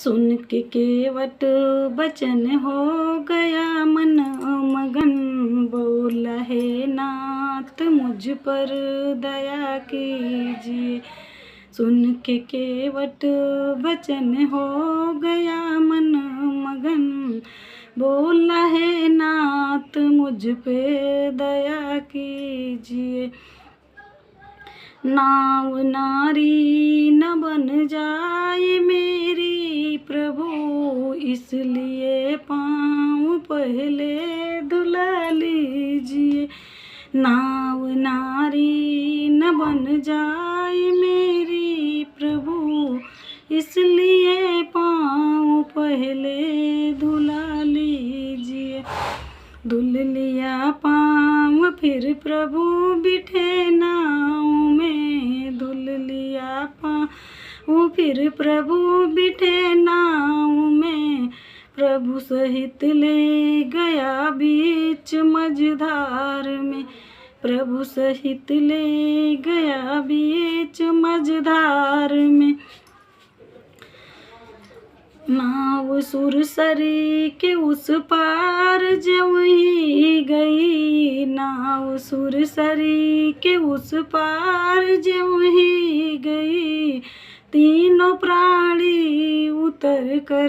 सुन के केवट बचन हो गया मन मगन। बोला हे नाथ मुझ पर दया कीजिए। सुन के केवट बचन हो गया मन मगन। बोला हे नाथ मुझ पे दया कीजिए। नाव नारी न बन जाए मेरी प्रभु, इसलिए पाँव पहले धुला लीजिए। नाव नारी न बन जाए मेरी प्रभु, इसलिए पाँव पहले धुला लीजिए। धुल लिया पाँव फिर प्रभु बिठे नाव में। धुल लिया पाँव फिर प्रभु बिठे नाव में। प्रभु सहित ले गया बीच मझधार में। प्रभु सहित ले गया बीच मझधार में। नाव सुरसरी के उस पार ज्यों ही गई। नाव सुरसरी के उस पार ज्यों ही गई। तीनों प्राणी उतर कर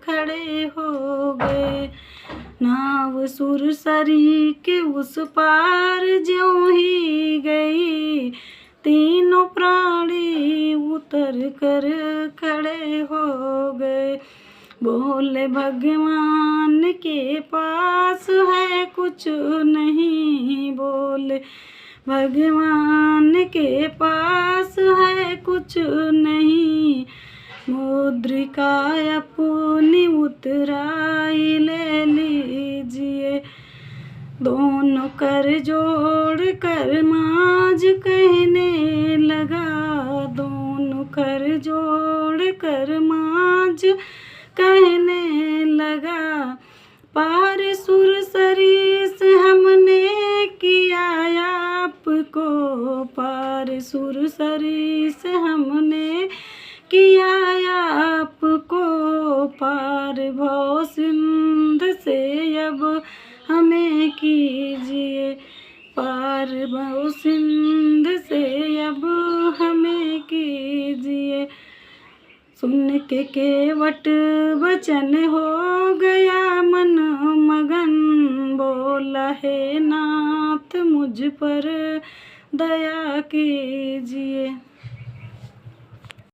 खड़े हो गए। नाव सुरसरी के उस पार ज्यों ही गई। तीनों प्राणी उतर कर खड़े हो गए। बोले भगवान के पास है कुछ नहीं। बोले भगवान के पास है कुछ नहीं। मुद्रिका अपनी उतराई ले लीजिए। दोनों कर जोड़ कर माज कहने लगा। दोनों कर जोड़ कर माज कहने लगा। पार सुरसरी से हमने किया आपको। पार सुरसरी से हमने किया आपको। पार भव सिंध से अब हमें कीजिए। पार भव सिंध से अब हमें कीजिए। सुन के केवट बचन हो गया मन मगन। बोला हे नाथ मुझ पर दया कीजिए।